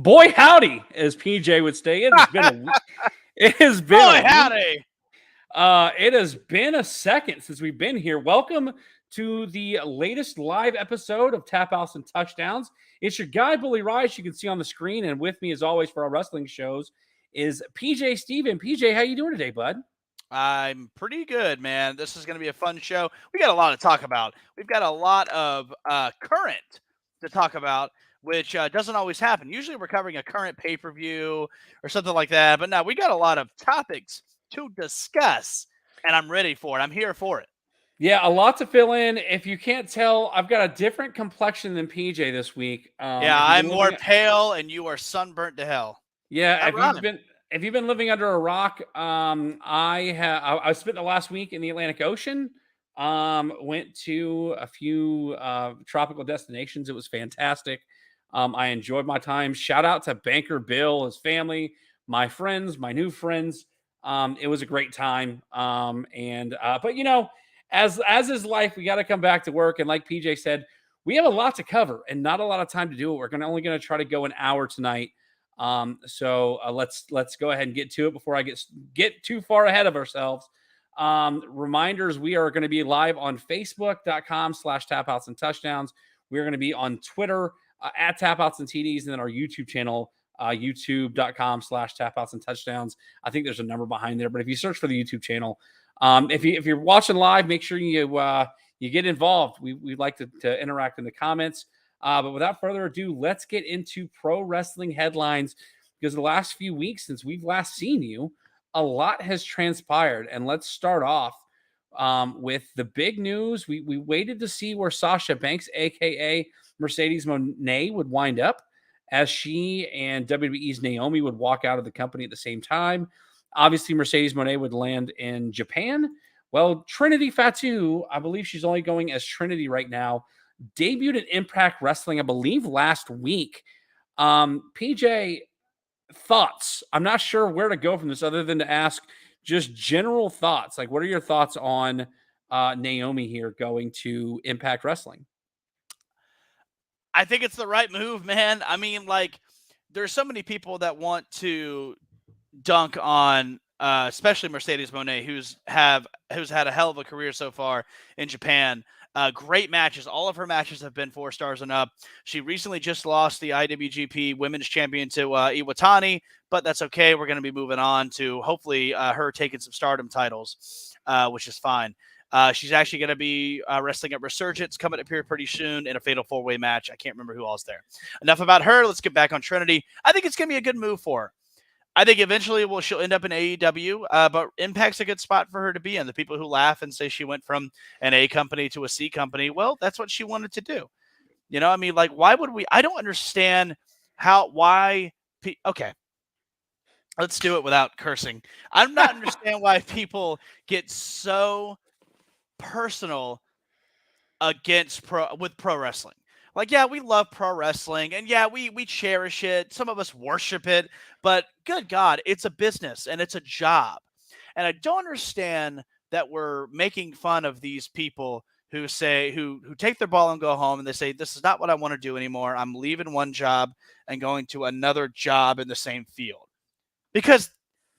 Boy howdy, as PJ would say. It has been it has been Boy, a week. howdy. It has been a second since we've been here. Welcome to the latest live episode of Tap Outs and Touchdowns. It's your guy, Bully Rice, you can see on the screen. And with me, as always, for our wrestling shows is PJ Steven. PJ, how you doing today, bud? I'm pretty good, man. This is going to be a fun show. We got a lot to talk about. We've got a lot of current to talk about, which doesn't always happen. Usually we're covering a current pay-per-view or something like that. But now we got a lot of topics to discuss, and I'm ready for it. I'm here for it. Yeah, a lot to fill in. If you can't tell, I've got a different complexion than PJ this week. I'm more pale, and you are sunburnt to hell. Yeah, if you've been living under a rock, I spent the last week in the Atlantic Ocean. Went to a few tropical destinations. It was fantastic. I enjoyed my time. Shout out to Banker Bill, his family, my friends, my new friends. It was a great time. But you know, as is life, we got to come back to work. And like PJ said, we have a lot to cover and not a lot of time to do it. We're only going to try to go an hour tonight. So let's go ahead and get to it before I get too far ahead of ourselves. Reminders, we are going to be live on Facebook.com/tapouts and touchdowns. We're going to be on Twitter at tapouts and TDs, and then our YouTube channel, youtube.com/tapouts and touchdowns. I think there's a number behind there, but if you search for the YouTube channel, if you're watching live, make sure you get involved. We'd like to interact in the comments. But without further ado, let's get into pro wrestling headlines, because the last few weeks since we've last seen you, a lot has transpired. And let's start off with the big news. We waited to see where Sasha Banks, a.k.a. Mercedes Moné, would wind up, as she and WWE's Naomi would walk out of the company at the same time. Obviously, Mercedes Moné would land in Japan. Well, Trinity Fatu, I believe she's only going as Trinity right now, debuted in Impact Wrestling, I believe, last week. PJ, thoughts? I'm not sure where to go from this other than to ask just general thoughts. Like, what are your thoughts on Naomi here going to Impact Wrestling? I think it's the right move, man. I mean, like, there's so many people that want to dunk on especially Mercedes Moné, who's had a hell of a career so far in Japan. Great matches. All of her matches have been 4 stars and up. She recently just lost the IWGP Women's Champion to Iwatani, but that's okay. We're going to be moving on to hopefully her taking some Stardom titles, which is fine. She's actually going to be wrestling at Resurgence coming up here pretty soon in a Fatal 4-Way match. I can't remember who else there. Enough about her. Let's get back on Trinity. I think it's going to be a good move for her. I think eventually she'll end up in AEW, but Impact's a good spot for her to be in. The people who laugh and say she went from an A company to a C company, well, that's what she wanted to do. You know, I mean, like, why would we? I don't understand okay, let's do it without cursing. I do not understand why people get so personal with pro wrestling. Like, yeah, we love pro wrestling, and yeah, we cherish it. Some of us worship it, but good God, it's a business and it's a job. And I don't understand that we're making fun of these people who say who take their ball and go home, and they say, this is not what I want to do anymore. I'm leaving one job and going to another job in the same field. Because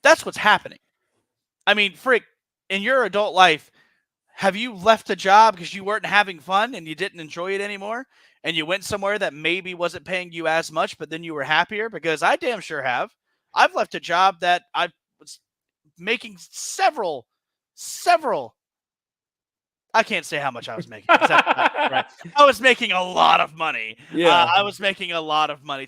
that's what's happening. I mean, frick, in your adult life, have you left a job because you weren't having fun and you didn't enjoy it anymore? And you went somewhere that maybe wasn't paying you as much, but then you were happier? Because I damn sure have. I've left a job that I was making several. I can't say how much I was making. Right. I was making a lot of money. Yeah. I was making a lot of money.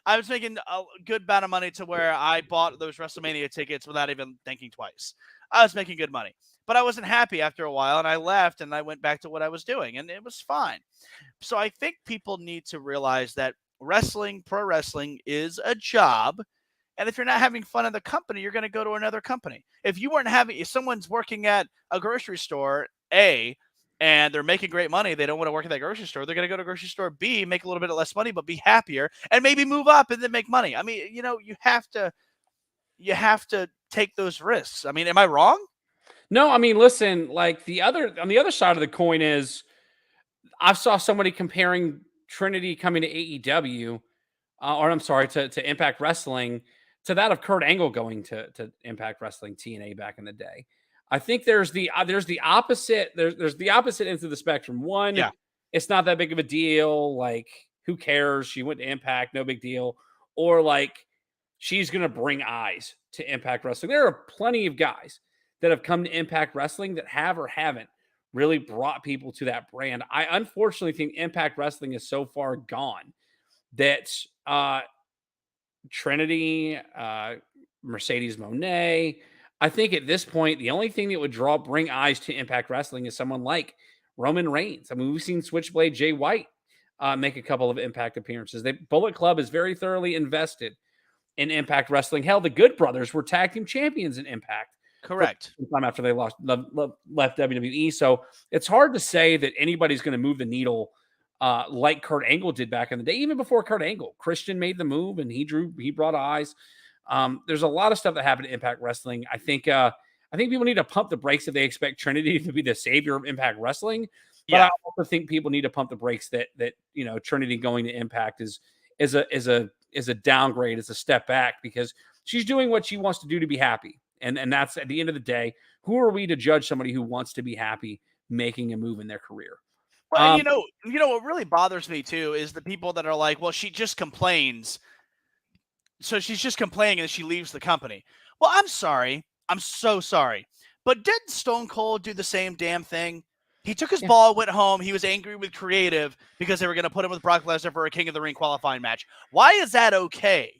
I was making a good amount of money to where I bought those WrestleMania tickets without even thinking twice. I was making good money. But I wasn't happy after a while, and I left, and I went back to what I was doing, and it was fine. So I think people need to realize that pro wrestling is a job, and if you're not having fun in the company, you're going to go to another company. If someone's working at a grocery store, A, and they're making great money, they don't want to work at that grocery store, they're going to go to grocery store B, make a little bit less money, but be happier, and maybe move up and then make money. I mean, you know, you have to take those risks. I mean, am I wrong? No, I mean, listen, like on the other side of the coin is I saw somebody comparing Trinity coming to AEW or I'm sorry, to Impact Wrestling, to that of Kurt Angle going to Impact Wrestling TNA back in the day. I think there's the opposite. There's the opposite ends of the spectrum. One, Yeah. it's not that big of a deal. Like, who cares? She went to Impact, no big deal. Or like, she's gonna bring eyes to Impact Wrestling. There are plenty of guys that have come to Impact Wrestling that have or haven't really brought people to that brand. I unfortunately think Impact Wrestling is so far gone that Trinity, Mercedes Monet. I think at this point, the only thing that would bring eyes to Impact Wrestling is someone like Roman Reigns. I mean, we've seen Switchblade Jay White make a couple of Impact appearances. Bullet Club is very thoroughly invested in Impact Wrestling. Hell, the Good Brothers were tag team champions in Impact. Correct. Time after they left WWE. So it's hard to say that anybody's going to move the needle like Kurt Angle did back in the day. Even before Kurt Angle, Christian made the move and he brought eyes. There's a lot of stuff that happened to Impact Wrestling. I think people need to pump the brakes if they expect Trinity to be the savior of Impact Wrestling. But Yeah. I also think people need to pump the brakes that Trinity going to Impact is a downgrade, is a step back, because she's doing what she wants to do to be happy. And that's, at the end of the day, who are we to judge somebody who wants to be happy making a move in their career? Well, what really bothers me too is the people that are like, well, she just complains. So she's just complaining and she leaves the company. Well, I'm sorry. I'm so sorry. But didn't Stone Cold do the same damn thing? He took his ball, went home. He was angry with creative because they were going to put him with Brock Lesnar for a King of the Ring qualifying match. Why is that okay?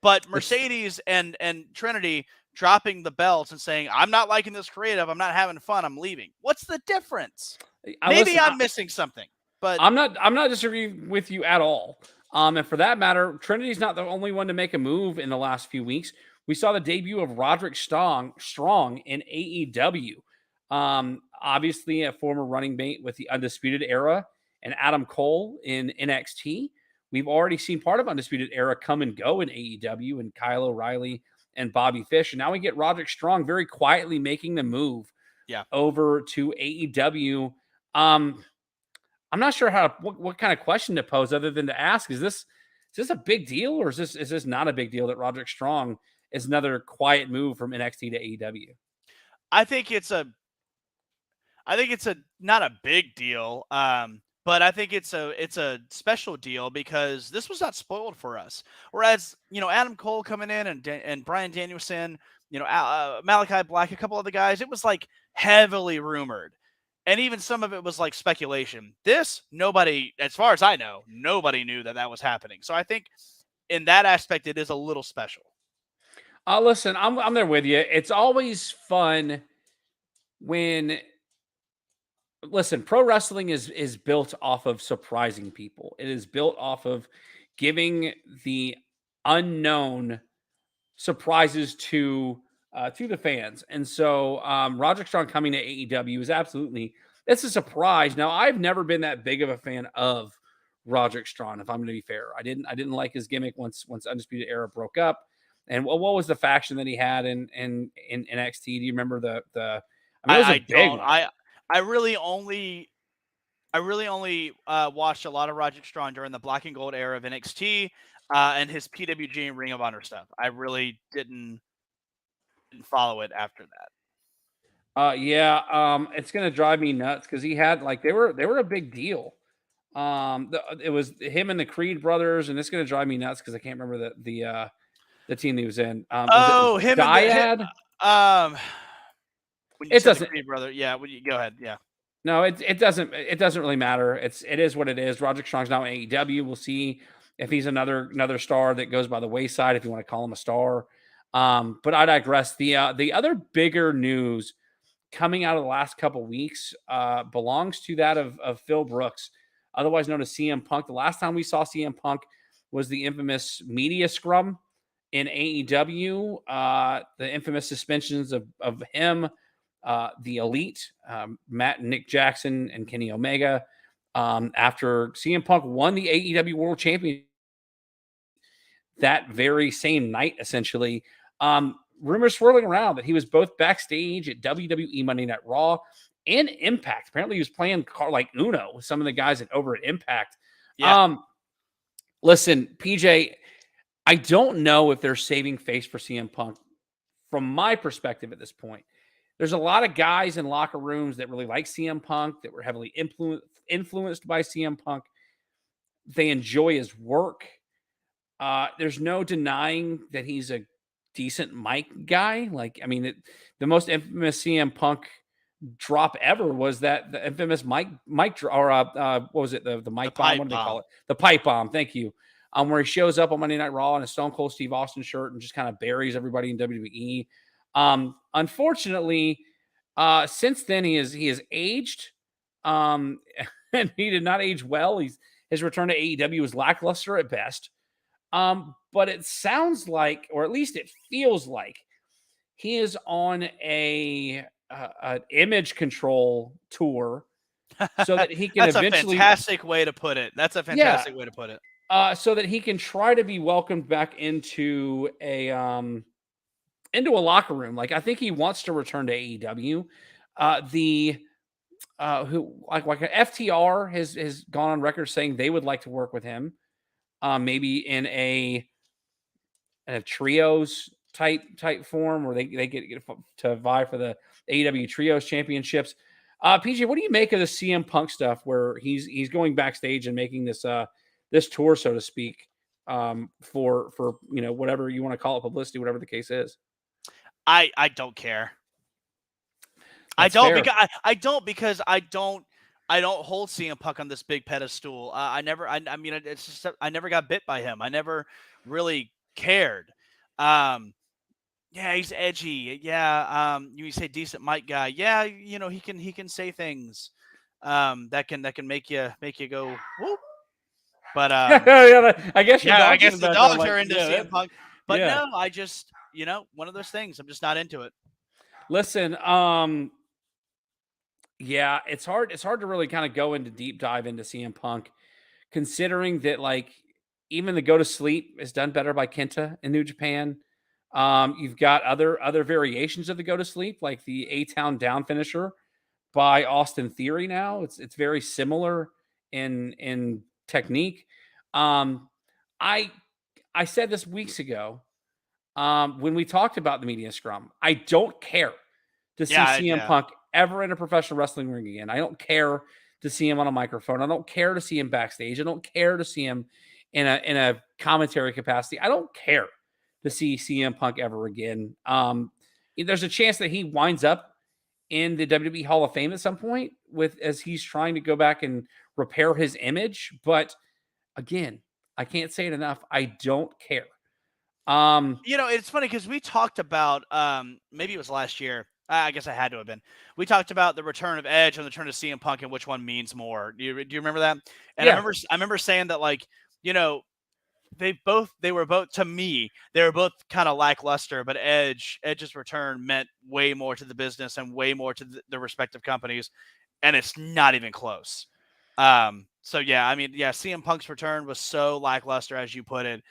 But Mercedes and Trinity dropping the belts and saying, I'm not liking this creative. I'm not having fun. I'm leaving. What's the difference? Maybe I'm missing something, but I'm not disagreeing with you at all. And for that matter, Trinity's not the only one to make a move in the last few weeks. We saw the debut of Roderick Strong in AEW. Obviously a former running mate with the Undisputed Era, and Adam Cole in NXT. We've already seen part of Undisputed Era come and go in AEW, and Kyle O'Reilly and Bobby Fish. And now we get Roderick Strong very quietly making the move over to AEW. I'm not sure what kind of question to pose other than to ask, is this a big deal, or is this not a big deal that Roderick Strong is another quiet move from NXT to AEW? I think it's not a big deal. But I think it's a special deal because this was not spoiled for us. Whereas, Adam Cole coming in and Bryan Danielson, Malachi Black, a couple other guys, it was like heavily rumored. And even some of it was like speculation. This, nobody, as far as I know, nobody knew that was happening. So I think in that aspect, it is a little special. Listen, I'm there with you. It's always fun when, listen, pro wrestling is built off of surprising people. It is built off of giving the unknown surprises to the fans. And so Roderick Strong coming to AEW is it's a surprise. Now, I've never been that big of a fan of Roderick Strong, if I'm going to be fair. I didn't like his gimmick once Undisputed Era broke up. And what was the faction that he had in NXT? Do you remember the I mean, it was a big one. I really only watched a lot of Roderick Strong during the Black and Gold era of NXT and his PWG and Ring of Honor stuff. I really didn't follow it after that. It's gonna drive me nuts because he had, like, they were a big deal. It was him and the Creed brothers, and it's gonna drive me nuts because I can't remember the team he was in. Was it him Dyad? When you said the Creed brother, yeah. Go ahead, yeah. No, it doesn't really matter. It is what it is. Roderick Strong's now in AEW. We'll see if he's another star that goes by the wayside, if you want to call him a star. But I digress. The other bigger news coming out of the last couple weeks belongs to that of Phil Brooks, otherwise known as CM Punk. The last time we saw CM Punk was the infamous media scrum in AEW, the infamous suspensions of him, the Elite, Matt and Nick Jackson and Kenny Omega, after CM Punk won the AEW World Championship that very same night, essentially. Rumors swirling around that he was both backstage at WWE Monday Night Raw and Impact. Apparently he was playing like Uno with some of the guys over at Impact. Yeah. Listen, PJ, I don't know if they're saving face for CM Punk from my perspective at this point. There's a lot of guys in locker rooms that really like CM Punk, that were heavily influenced by CM Punk. They enjoy his work. There's no denying that he's a decent mic guy. Like, I mean, the most infamous CM Punk drop ever was that the infamous mic or what was it, the mic bomb? What do they call it? The pipe bomb. Thank you. Where he shows up on Monday Night Raw in a Stone Cold Steve Austin shirt and just kind of buries everybody in WWE. Unfortunately, since then he has aged, and he did not age well. His return to AEW was lackluster at best. But it sounds like, or at least it feels like, he is on an image control tour so that he can That's eventually. a fantastic way to put it. That's a fantastic way to put it. So that he can try to be welcomed back into a locker room. Like, I think he wants to return to AEW. Who like FTR has gone on record saying they would like to work with him, maybe in a trios type form where they get to vie for the AEW Trios Championships. PJ, what do you make of the CM Punk stuff where he's going backstage and making this this tour, so to speak, for whatever you want to call it, publicity, whatever the case is? I don't care. That's I don't fair. because I don't hold CM Punk on this big pedestal. I mean, it's just I never got bit by him. I never really cared. Yeah, he's edgy. Yeah, you say decent mic guy. Yeah, he can say things that can make you go whoop. But I guess your I dog's guess in the background, dogs like, are into CM Punk. But yeah. no, I just one of those things. I'm just not into it. Listen, yeah, it's hard to really kind of go into deep dive into CM Punk, considering that, like, even the go to sleep is done better by Kenta in New Japan. You've got other variations of the go to sleep, like the A-Town Down finisher by Austin Theory. Now it's very similar in technique. Um, I I said this weeks ago, when we talked about the media scrum. I don't care to see CM Punk ever in a professional wrestling ring again. I don't care to see him on a microphone. I don't care to see him backstage. I don't care to see him in a commentary capacity. I don't care to see CM Punk ever again. There's a chance that he winds up in the WWE Hall of Fame at some point as he's trying to go back and repair his image. But again, I can't say it enough. I don't care. It's funny because we talked about maybe it was last year. I guess I had to have been. We talked about the return of Edge and the return of CM Punk and which one means more. Do you remember that? And Yeah. I remember saying that, like, they were both, to me, they were both kind of lackluster, but Edge's return meant way more to the business and way more to the respective companies, and it's not even close. So yeah, I mean, yeah, CM Punk's return was so lackluster, as you put it,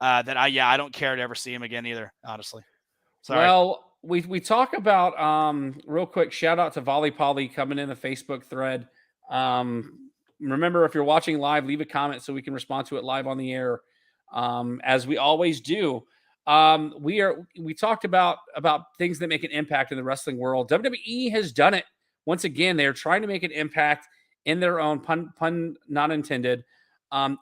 that I don't care to ever see him again either, honestly. Sorry. Well, we talk about real quick, shout out to Volley Polly coming in the Facebook thread. Remember, if you're watching live, leave a comment so we can respond to it live on the air. As we always do. We talked about things that make an impact in the wrestling world. WWE has done it once again. They're trying to make an impact in their own pun not intended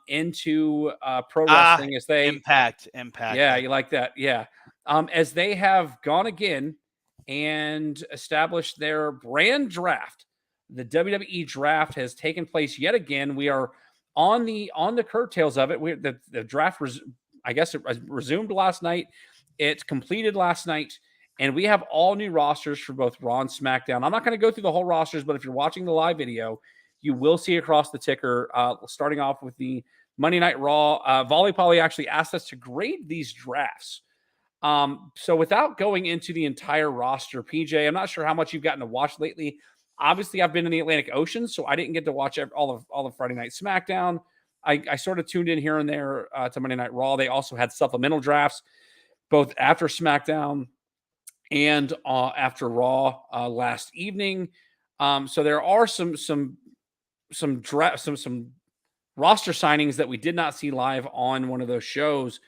into pro wrestling as they impact. Yeah, you like that? Yeah. As they have gone again and established their brand draft. The WWE draft has taken place yet again. We are on the curtails of it. The draft I guess it resumed last night. It's completed last night, and we have all new rosters for both Raw and SmackDown. I'm not going to go through the whole rosters, but if you're watching the live video, you will see across the ticker, starting off with the Monday Night Raw. Volley Polly actually asked us to grade these drafts. So without going into the entire roster, PJ, I'm not sure how much you've gotten to watch lately. Obviously, I've been in the Atlantic Ocean, so I didn't get to watch all of Friday Night SmackDown. I sort of tuned in here and there to Monday Night Raw. They also had supplemental drafts, both after SmackDown and after Raw last evening. So there are some roster signings that we did not see live on one of those shows.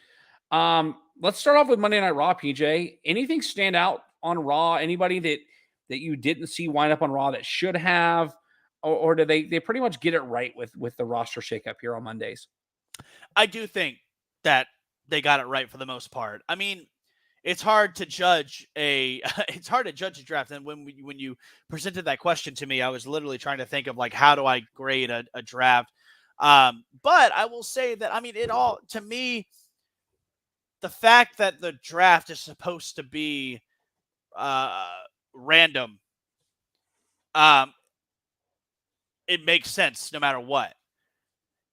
Let's start off with Monday Night Raw, PJ. Anything stand out on Raw? Anybody that you didn't see wind up on Raw that should have, or do they pretty much get it right with the roster shakeup here on Mondays? I do think that they got it right for the most part. I mean, it's hard to judge a draft. And when you presented that question to me, I was literally trying to think of like, how do I grade a draft? But I will say that, I mean, it all, to me, the fact that the draft is supposed to be random, it makes sense no matter what.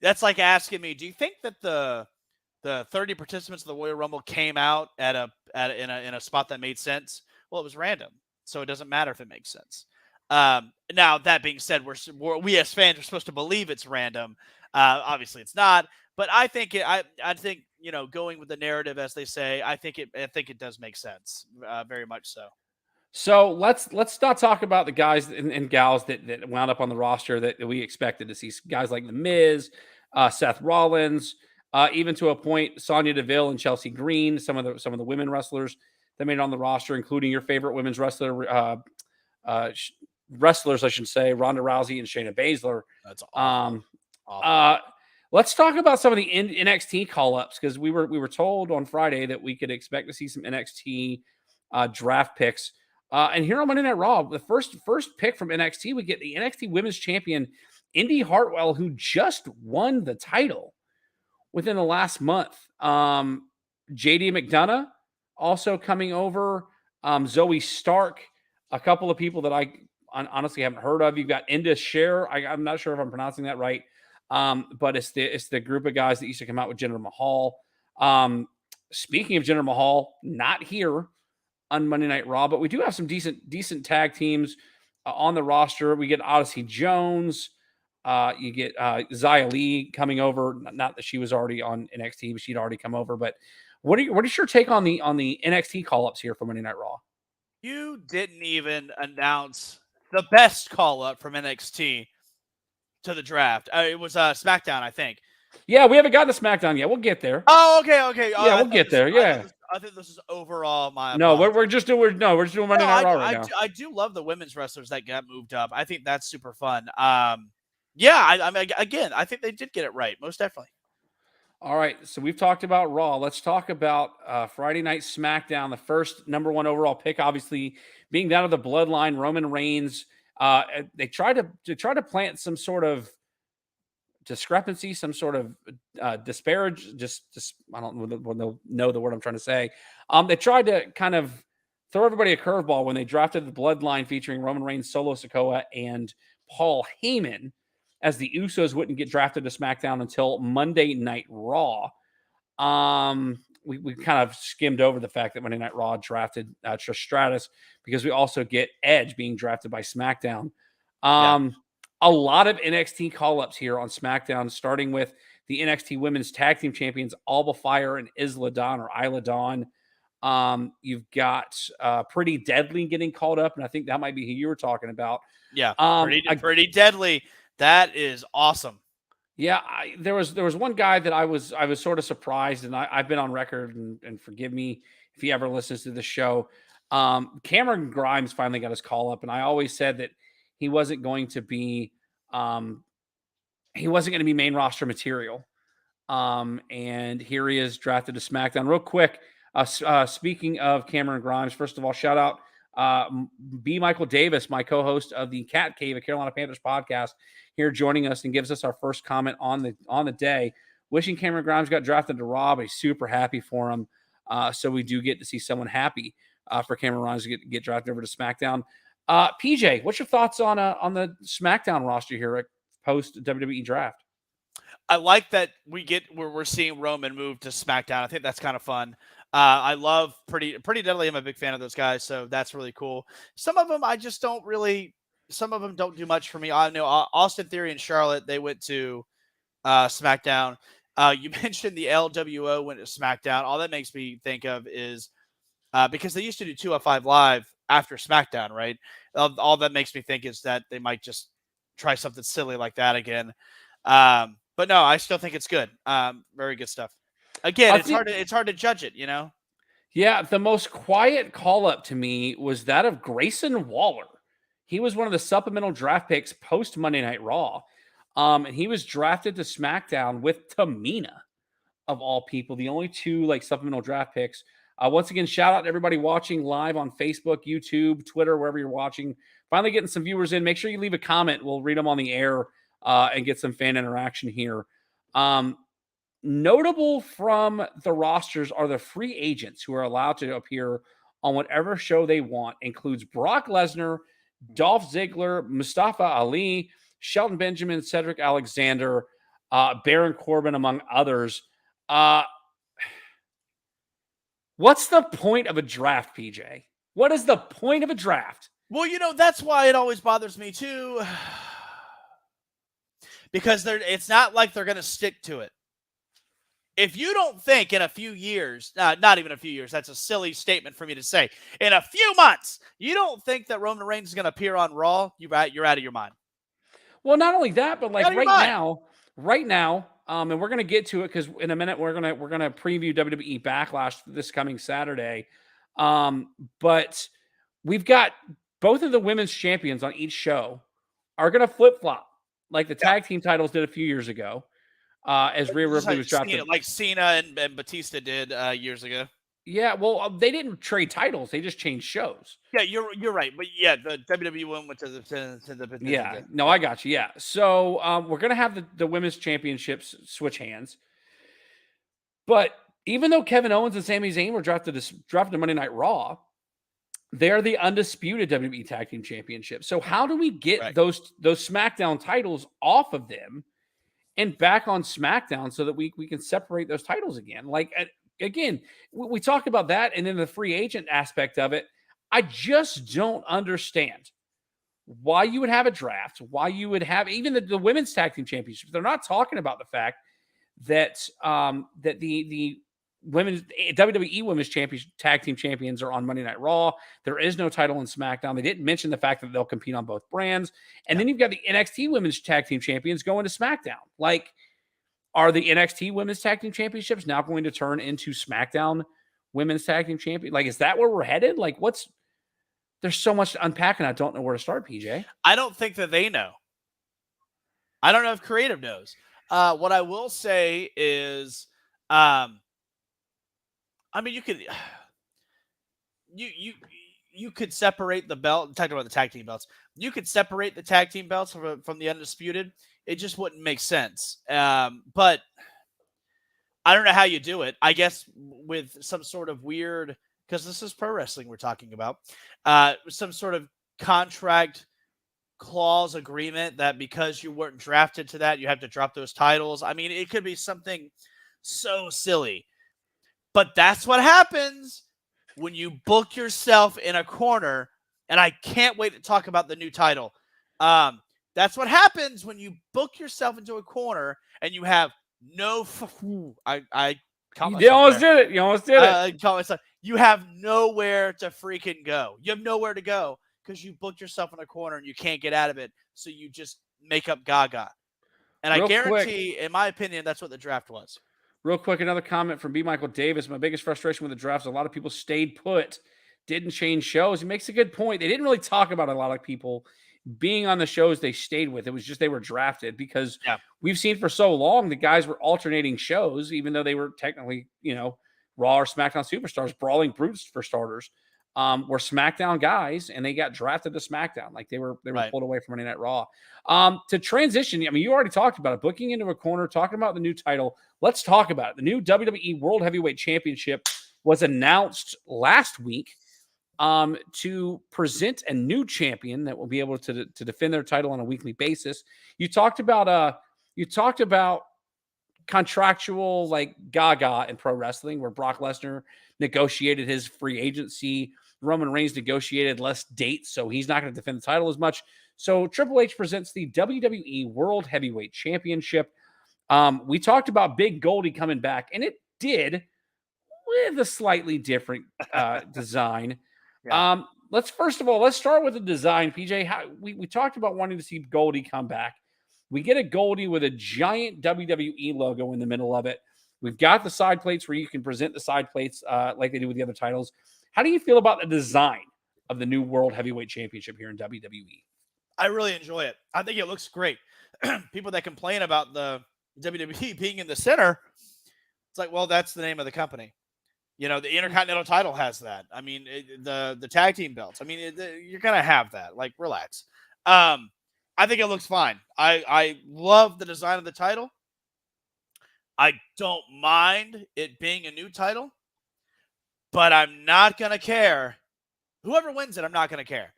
That's like asking me, do you think that the 30 participants of the Royal Rumble came out in a spot that made sense? Well, it was random, so it doesn't matter if it makes sense. Now that being said, we as fans are supposed to believe it's random. Obviously, it's not. But I think I think, you know, going with the narrative, as they say, I think it does make sense, very much so. So let's not talk about the guys and gals that wound up on the roster that we expected to see. Guys like The Miz, Seth Rollins, even to a point, Sonya Deville and Chelsea Green, some of the women wrestlers that made it on the roster, including your favorite women's wrestlers, I should say, Ronda Rousey and Shayna Baszler. That's awful. Let's talk about some of the NXT call-ups, because we were told on Friday that we could expect to see some NXT draft picks. And here on Monday Night Raw, the first pick from NXT, we get the NXT Women's Champion, Indy Hartwell, who just won the title within the last month. JD McDonough also coming over. Zoe Stark, a couple of people that I honestly haven't heard of. You've got Indus Sher. I'm not sure if I'm pronouncing that right. But it's the group of guys that used to come out with Jinder Mahal. Speaking of Jinder Mahal, not here on Monday Night Raw, but we do have some decent tag teams on the roster. We get Odyssey Jones. You get Xia Li coming over. Not that she was already on NXT, but she'd already come over. But what is your take on the NXT call-ups here for Monday Night Raw? You didn't even announce the best call-up from NXT to the draft. It was SmackDown, I think. Yeah, we haven't gotten to SmackDown yet. We'll get there. Oh, okay. Yeah, we'll get there. Yeah. I think this is overall my. No, we're just doing Monday Night Raw right now. I do love the women's wrestlers that got moved up. I think that's super fun. Yeah, I mean, again, I think they did get it right, most definitely. All right, so we've talked about Raw. Let's talk about Friday Night SmackDown. The first number 1 overall pick, obviously, being down to the Bloodline, Roman Reigns. They tried to plant some sort of discrepancy, some sort of disparage. Just I don't know the word I'm trying to say. They tried to kind of throw everybody a curveball when they drafted the Bloodline featuring Roman Reigns, Solo Sikoa, and Paul Heyman, as the Usos wouldn't get drafted to SmackDown until Monday Night Raw. We kind of skimmed over the fact that Monday Night Raw drafted Trish Stratus, because we also get Edge being drafted by SmackDown. A lot of NXT call-ups here on SmackDown, starting with the NXT Women's Tag Team Champions, Alba Fire and Isla Dawn. You've got Pretty Deadly getting called up, and I think that might be who you were talking about. Yeah, Pretty Deadly. That is awesome. Yeah, there was one guy that I was sort of surprised, and I've been on record, and forgive me if he ever listens to the show. Cameron Grimes finally got his call up, and I always said that he wasn't going to be main roster material. And here he is, drafted to SmackDown. Real quick, speaking of Cameron Grimes, first of all, shout out B. Michael Davis, my co-host of the Cat Cave, a Carolina Panthers podcast, here joining us and gives us our first comment on the day. Wishing Cameron Grimes got drafted to Raw, but he's super happy for him. So we do get to see someone happy for Cameron Grimes to get drafted over to SmackDown. PJ, what's your thoughts on the SmackDown roster here at post WWE draft? I like that we're seeing Roman move to SmackDown. I think that's kind of fun. I love Pretty Deadly. I'm a big fan of those guys, so that's really cool. Some of them I just don't really. Some of them don't do much for me. I know Austin Theory and Charlotte, they went to SmackDown. You mentioned the LWO went to SmackDown. All that makes me think of is because they used to do 205 Live after SmackDown, right? All that makes me think is that they might just try something silly like that again. But no, I still think it's good. Very good stuff. Again, I it's think, hard to judge it, yeah, the most quiet call up to me was that of Grayson Waller. He was one of the supplemental draft picks post Monday Night Raw. And he was drafted to SmackDown with Tamina, of all people, the only two like supplemental draft picks. Once again, shout out to everybody watching live on Facebook, YouTube, Twitter, wherever you're watching. Finally getting some viewers in. Make sure you leave a comment. We'll read them on the air and get some fan interaction here. Notable from the rosters are the free agents who are allowed to appear on whatever show they want. Includes Brock Lesnar, Dolph Ziggler, Mustafa Ali, Shelton Benjamin, Cedric Alexander, Baron Corbin, among others. What's the point of a draft, PJ? What is the point of a draft? Well, that's why it always bothers me too. Because it's not like they're going to stick to it. If you don't think in a few years, not even a few years, that's a silly statement for me to say. In a few months, you don't think that Roman Reigns is going to appear on Raw, you're out of your mind. Well, not only that, but like right now, and we're gonna get to it because in a minute we're gonna preview WWE Backlash this coming Saturday. But we've got both of the women's champions on each show are gonna flip flop like the tag team titles did a few years ago. As Rhea Ripley was drafted, like Cena and Batista did years ago. Yeah, well, they didn't trade titles; they just changed shows. Yeah, you're right, but yeah, the WWE went to the yeah. No, I got you. Yeah, so we're gonna have the women's championships switch hands, but even though Kevin Owens and Sami Zayn were drafted to Monday Night Raw, they're the undisputed WWE Tag Team Championships. So how do we get those SmackDown titles off of them and back on SmackDown so that we can separate those titles again? Like, again, we talk about that, and then the free agent aspect of it. I just don't understand why you would have a draft, why you would have even the women's tag team championships. They're not talking about the fact that that the women's WWE women's tag team champions are on Monday Night Raw. There is no title in SmackDown. They didn't mention the fact that they'll compete on both brands. And then you've got the NXT women's tag team champions going to SmackDown. Like, are the NXT women's tag team championships now going to turn into SmackDown women's tag team champion? Like, is that where we're headed? Like, there's so much to unpack, and I don't know where to start, PJ. I don't think that they know. I don't know if creative knows. What I will say is, I mean, you could separate the belt. I'm talking about the tag team belts. You could separate the tag team belts from the undisputed. It just wouldn't make sense. But I don't know how you do it. I guess with some sort of weird, because this is pro wrestling we're talking about, some sort of contract clause agreement that because you weren't drafted to that, you have to drop those titles. I mean, it could be something so silly. But that's what happens when you book yourself in a corner, and I can't wait to talk about the new title. That's what happens when you book yourself into a corner and you have no. I you almost did it. You almost did it. You have nowhere to freaking go. You have nowhere to go because you booked yourself in a corner and you can't get out of it. So you just make up gaga. And I guarantee, in my opinion, that's what the draft was. Real quick, another comment from B. Michael Davis. My biggest frustration with the draft is a lot of people stayed put, didn't change shows. He makes a good point. They didn't really talk about a lot of people being on the shows they stayed with. It was just they were drafted because we've seen for so long the guys were alternating shows, even though they were technically, Raw or SmackDown superstars. Brawling Brutes, for starters, were SmackDown guys, and they got drafted to SmackDown. Like they were pulled away from Monday Night Raw. To transition, I mean, you already talked about it, booking into a corner, talking about the new title. Let's talk about it. The new WWE World Heavyweight Championship was announced last week to present a new champion that will be able to defend their title on a weekly basis. You talked about contractual like gaga in pro wrestling, where Brock Lesnar negotiated his free agency. Roman Reigns negotiated less dates, so he's not going to defend the title as much. So Triple H presents the WWE World Heavyweight Championship. We talked about Big Goldie coming back, and it did with a slightly different design. Let's start with the design, PJ. We talked about wanting to see Goldie come back. We get a Goldie with a giant WWE logo in the middle of it. We've got the side plates where you can present the side plates like they do with the other titles. How do you feel about the design of the new World Heavyweight Championship here in WWE? I really enjoy it. I think it looks great. People that complain about the WWE being in the center, it's like, well, that's the name of the company. You know, the Intercontinental title has that. I mean, the tag team belts. I mean, you're gonna have that. Like, relax. I think it looks fine. I love the design of the title. I don't mind it being a new title, but I'm not gonna care. Whoever wins it, I'm not gonna care.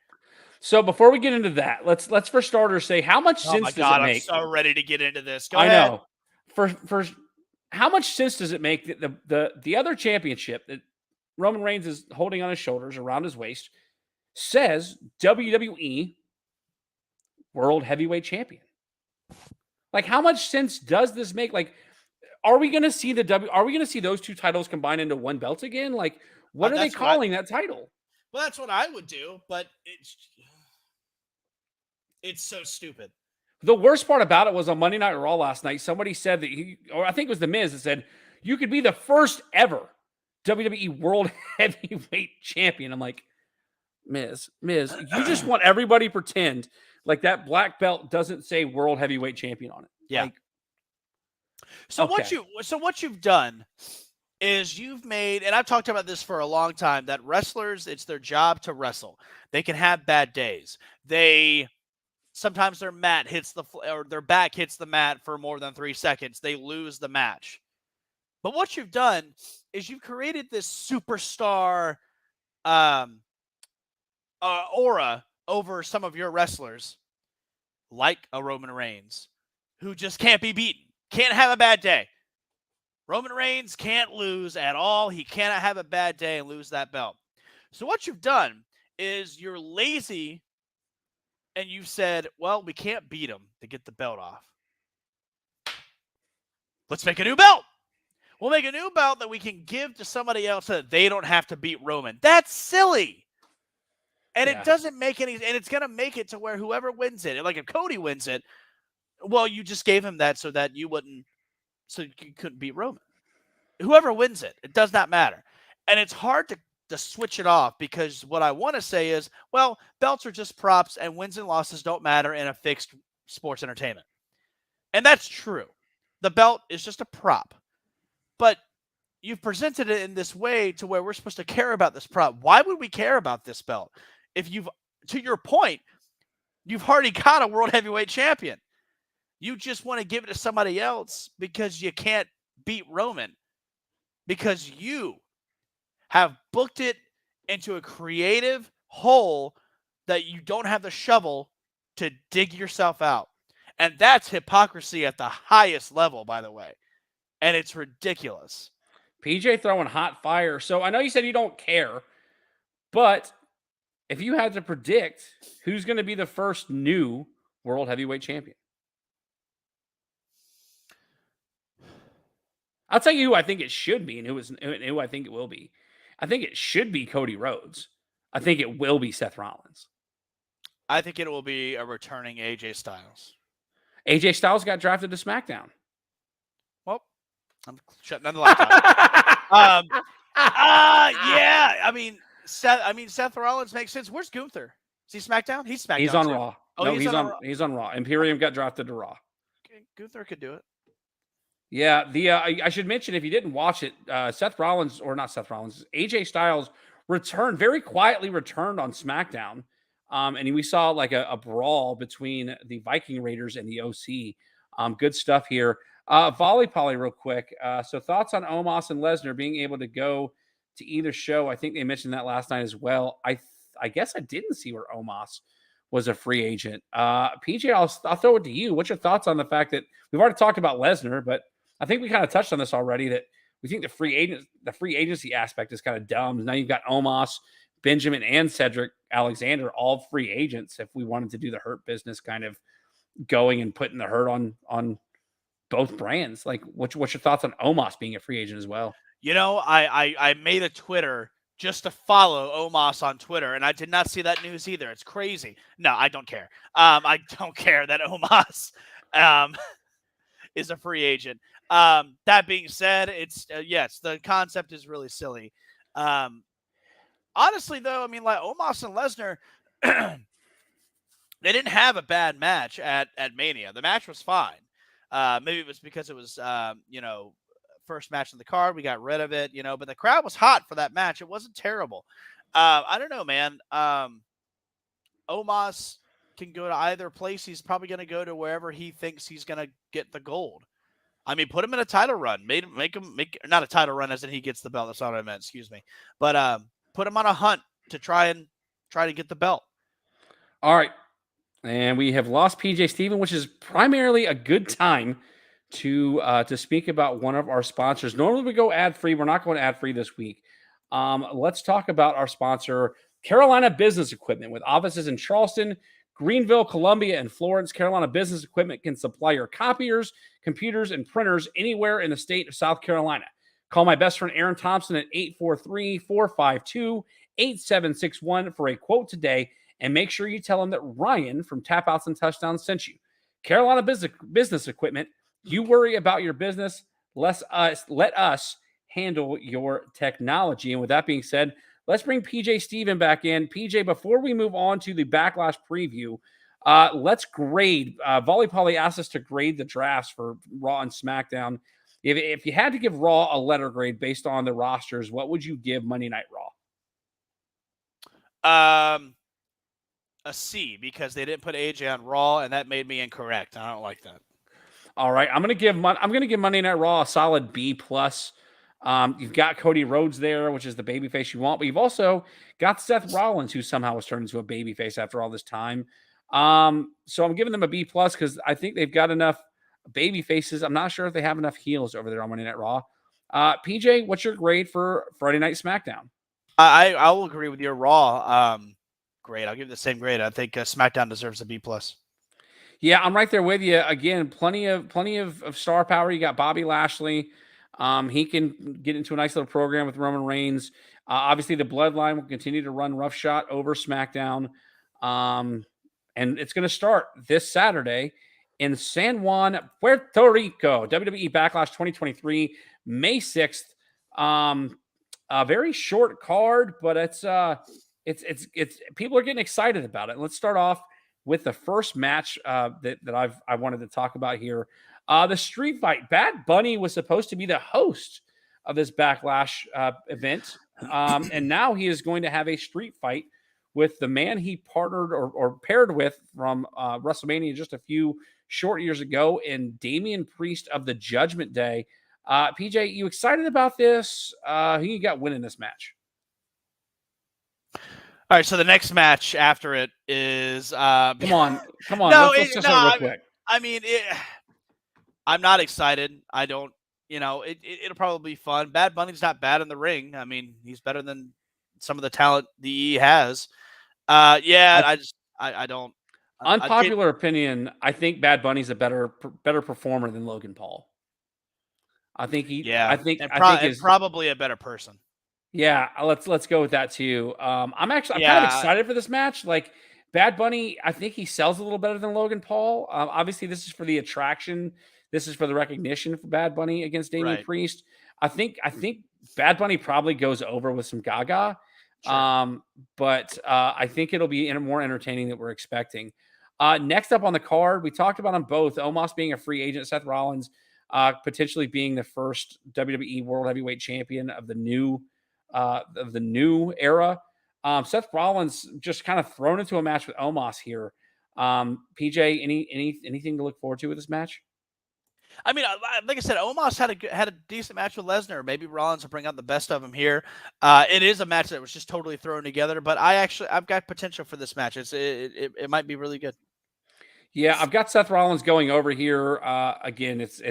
So before we get into that, let's for starters say how much Oh sense my does God, it I'm make? so ready to get into this. Go I ahead. know. For how much sense does it make that the other championship that Roman Reigns is holding on his shoulders around his waist says WWE World Heavyweight Champion? Like, how much sense does this make? Like, are we going to see are we going to see those two titles combined into one belt again? Like, what are they calling that title? Well, that's what I would do, but it's so stupid. The worst part about it was on Monday Night Raw last night, somebody said that or I think it was The Miz that said, you could be the first ever WWE World Heavyweight Champion. I'm like, Miz, you just want everybody to pretend like that black belt doesn't say World Heavyweight Champion on it. Yeah. Like, so what you've done is you've made, and I've talked about this for a long time, that wrestlers, it's their job to wrestle. They can have bad days. Sometimes their mat hits or their back hits the mat for more than 3 seconds. They lose the match. But what you've done is you've created this superstar aura over some of your wrestlers, like a Roman Reigns, who just can't be beaten, can't have a bad day. Roman Reigns can't lose at all. He cannot have a bad day and lose that belt. So what you've done is you're lazy and you've said, well, we can't beat him to get the belt off. Let's make a new belt. We'll make a new belt that we can give to somebody else so that they don't have to beat Roman. That's silly. And it doesn't make any, and it's going to make it to where whoever wins it, like if Cody wins it, well, you just gave him that so that you couldn't beat Roman. Whoever wins it, it does not matter. And it's hard to switch it off, because what I want to say is, well, belts are just props and wins and losses don't matter in a fixed sports entertainment. And that's true. The belt is just a prop. But you've presented it in this way to where we're supposed to care about this prop. Why would we care about this belt? If to your point, you've already got a world heavyweight champion. You just want to give it to somebody else because you can't beat Roman, because you have booked it into a creative hole that you don't have the shovel to dig yourself out. And that's hypocrisy at the highest level, by the way. And it's ridiculous. PJ throwing hot fire. So I know you said you don't care, but if you had to predict who's going to be the first new World Heavyweight Champion, I'll tell you who I think it should be and who I think it will be. I think it should be Cody Rhodes. I think it will be Seth Rollins. I think it will be a returning AJ Styles. AJ Styles got drafted to SmackDown. Well, I'm shutting down the laptop. Yeah. I mean, Seth Rollins makes sense. Where's Gunther? Is he SmackDown? He's SmackDown. He's on too. Raw. Oh, no, he's on Raw. Imperium got drafted to Raw. Okay, Gunther could do it. Yeah, I should mention, if you didn't watch it, AJ Styles very quietly returned on SmackDown, and we saw like a brawl between the Viking Raiders and the OC. Good stuff here. Volley Polly, real quick. So thoughts on Omos and Lesnar being able to go to either show? I think they mentioned that last night as well. I guess I didn't see where Omos was a free agent. PJ, I'll throw it to you. What's your thoughts on the fact that we've already talked about Lesnar, but I think we kind of touched on this already, that we think the free agency aspect is kind of dumb. Now you've got Omos, Benjamin, and Cedric Alexander, all free agents. If we wanted to do the Hurt business, kind of going and putting the Hurt on both brands, like what's your thoughts on Omos being a free agent as well? You know, I made a Twitter just to follow Omos on Twitter, and I did not see that news either. It's crazy. No, I don't care. I don't care that Omos um, is a free agent. That being said, it's yes, the concept is really silly. Honestly, though, I mean, like Omos and Lesnar, they didn't have a bad match at Mania. The match was fine. Maybe it was because it was first match on the card. We got rid of it, but the crowd was hot for that match. It wasn't terrible. I don't know, man. Omos can go to either place. He's probably going to go to wherever he thinks he's going to get the gold. I mean, put him in a title run. Make not a title run as in he gets the belt. That's not what I meant. Excuse me. But put him on a hunt to try to get the belt. All right. And we have lost PJ Steven, which is primarily a good time to speak about one of our sponsors. Normally we go ad-free. We're not going ad-free this week. Let's talk about our sponsor, Carolina Business Equipment. With offices in Charleston, Greenville, Columbia, and Florence, Carolina Business Equipment can supply your copiers, computers, and printers anywhere in the state of South Carolina. Call my best friend Aaron Thompson at 843-452-8761 for a quote today, and make sure you tell him that Ryan from Tap Outs and Touchdowns sent you. Carolina Business Equipment, you worry about your business, let us handle your technology. And with that being said, let's bring PJ Steven back in. PJ, before we move on to the Backlash preview, let's grade. Volley Polly asked us to grade the drafts for Raw and SmackDown. If you had to give Raw a letter grade based on the rosters, what would you give Monday Night Raw? A C, because they didn't put AJ on Raw, and that made me incorrect. I don't like that. All right, I'm gonna give Monday Night Raw a solid B plus. You've got Cody Rhodes there, which is the babyface you want, but you've also got Seth Rollins, who somehow was turned into a babyface after all this time. So I'm giving them a B plus because I think they've got enough baby faces. I'm not sure if they have enough heels over there on Monday Night Raw. PJ, what's your grade for Friday Night SmackDown? I will agree with your Raw. Grade. I'll give it the same grade. I think SmackDown deserves a B plus. Yeah, I'm right there with you. Again, plenty of star power. You got Bobby Lashley. He can get into a nice little program with Roman Reigns. Obviously, the Bloodline will continue to run roughshod over SmackDown. And it's going to start this Saturday in San Juan, Puerto Rico. WWE Backlash 2023, May 6th. A very short card, but it's people are getting excited about it. Let's start off with the first match that I wanted to talk about here. The street fight. Bad Bunny was supposed to be the host of this Backlash event, and now he is going to have a street fight with the man he partnered or paired with from WrestleMania just a few short years ago, in Damian Priest of the Judgment Day. PJ, you excited about this? Who you got winning this match? All right, so the next match after it is come on. No, let's just real quick. I mean, I'm not excited. I don't, it'll probably be fun. Bad Bunny's not bad in the ring. I mean, he's better than some of the talent the E has. I don't. Unpopular opinion. I think Bad Bunny's a better performer than Logan Paul. I think he. Yeah, I think he's probably a better person. Yeah, let's go with that too. I'm kind of excited for this match. Like Bad Bunny, I think he sells a little better than Logan Paul. Obviously, this is for the attraction. This is for the recognition for Bad Bunny against Damian Priest. I think Bad Bunny probably goes over with some Gaga. Sure. But I think it'll be more entertaining than we're expecting. Next up on the card, we talked about them both. Omos being a free agent, Seth Rollins potentially being the first WWE World Heavyweight Champion of the new era. Seth Rollins just kind of thrown into a match with Omos here. PJ, anything to look forward to with this match? I mean, like I said, Omos had a decent match with Lesnar. Maybe Rollins will bring out the best of him here. It is a match that was just totally thrown together, but I've got potential for this match. It might be really good. Yeah, I've got Seth Rollins going over here. Again, it's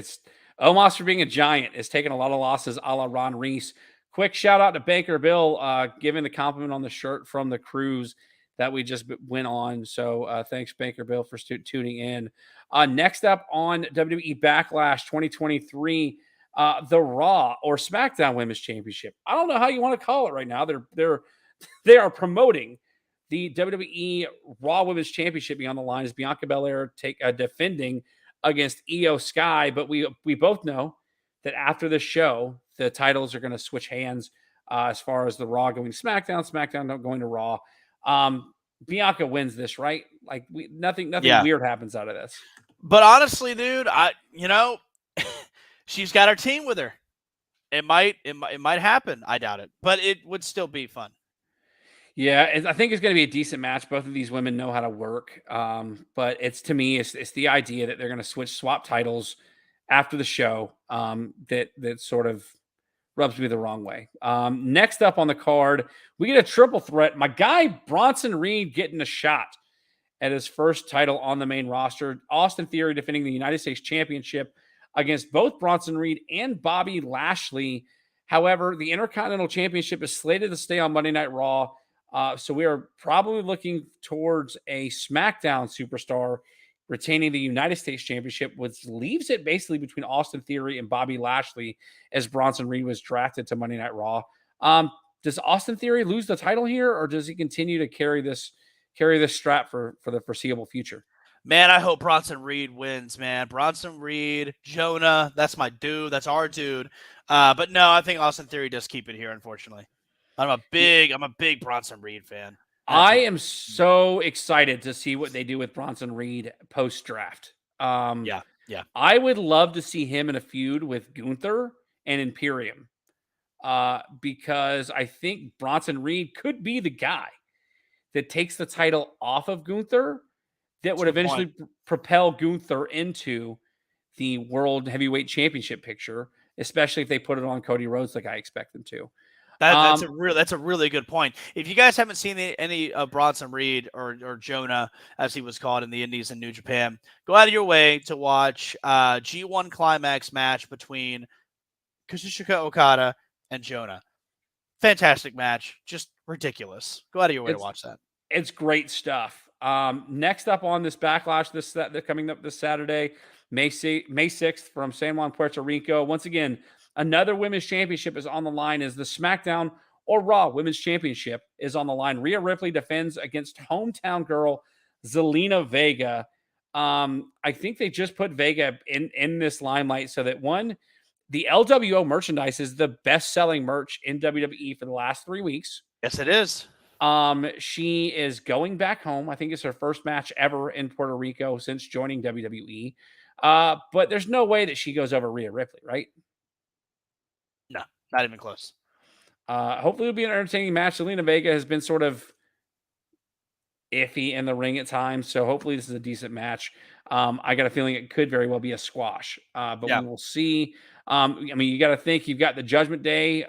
Omos, for being a giant, is taking a lot of losses a la Ron Reese. Quick shout out to Baker Bill, giving the compliment on the shirt from the cruise that we just went on. So thanks, Baker Bill, for tuning in. Next up on WWE Backlash 2023, the Raw or SmackDown Women's Championship. I don't know how you want to call it right now. They are promoting the WWE Raw Women's Championship being on the line as Bianca Belair defending against Io Sky. But we both know that after the show, the titles are going to switch hands as far as the Raw going to SmackDown, SmackDown going to Raw. Bianca wins this, right? Like nothing Yeah. weird happens out of this. But honestly, dude, she's got her team with her. It might happen. I doubt it, but it would still be fun. Yeah, I think it's going to be a decent match. Both of these women know how to work, but it's to me, it's the idea that they're going to swap titles after the show that sort of rubs me the wrong way. Next up on the card, we get a triple threat. My guy Bronson Reed getting a shot at his first title on the main roster. Austin Theory defending the United States Championship against both Bronson Reed and Bobby Lashley. However, the Intercontinental Championship is slated to stay on Monday Night Raw. So we are probably looking towards a SmackDown superstar retaining the United States Championship, which leaves it basically between Austin Theory and Bobby Lashley as Bronson Reed was drafted to Monday Night Raw. Does Austin Theory lose the title here, or does he continue to carry this strap for the foreseeable future? Man, I hope Bronson Reed wins, man. Bronson Reed, Jonah, that's my dude. That's our dude. But no, I think Austin Theory does keep it here, unfortunately. I'm a big Bronson Reed fan. I am so excited to see what they do with Bronson Reed post draft. Yeah. I would love to see him in a feud with Gunther and Imperium, because I think Bronson Reed could be the guy that takes the title off of Gunther that would eventually propel Gunther into the World Heavyweight Championship picture, especially if they put it on Cody Rhodes like I expect them to. That's a really good point. If you guys haven't seen any of Bronson Reed or Jonah, as he was called in the Indies in New Japan, go out of your way to watch G1 Climax match between Kazuchika Okada and Jonah. Fantastic match, just ridiculous. Go out of your way to watch that. It's great stuff. Next up on this Backlash, coming up this Saturday, May 6th from San Juan, Puerto Rico. Once again, another women's championship is on the line as the SmackDown or Raw Women's Championship is on the line. Rhea Ripley defends against hometown girl Zelina Vega. I think they just put Vega in this limelight so that the LWO merchandise is the best-selling merch in WWE for the last 3 weeks. Yes, it is. She is going back home. I think it's her first match ever in Puerto Rico since joining WWE. But there's no way that she goes over Rhea Ripley, right? No, not even close. Hopefully it'll be an entertaining match. Zelina Vega has been sort of iffy in the ring at times, so hopefully this is a decent match. I got a feeling it could very well be a squash, but we will see. I mean, you got to think you've got the Judgment Day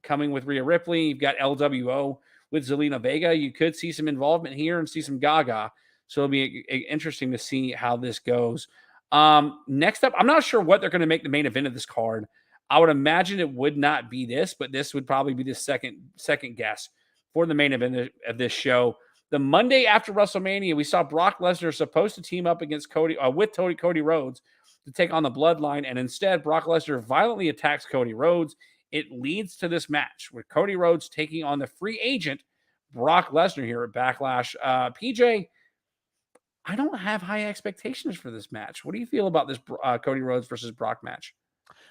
coming with Rhea Ripley. You've got LWO with Zelina Vega. You could see some involvement here and see some Gaga. So it'll be interesting to see how this goes. Next up, I'm not sure what they're going to make the main event of this card. I would imagine it would not be this, but this would probably be the second guess for the main event of this show. The Monday after WrestleMania, we saw Brock Lesnar supposed to team up against Cody Rhodes to take on the Bloodline, and instead Brock Lesnar violently attacks Cody Rhodes. It leads to this match with Cody Rhodes taking on the free agent Brock Lesnar here at Backlash. PJ, I don't have high expectations for this match. What do you feel about this Cody Rhodes versus Brock match?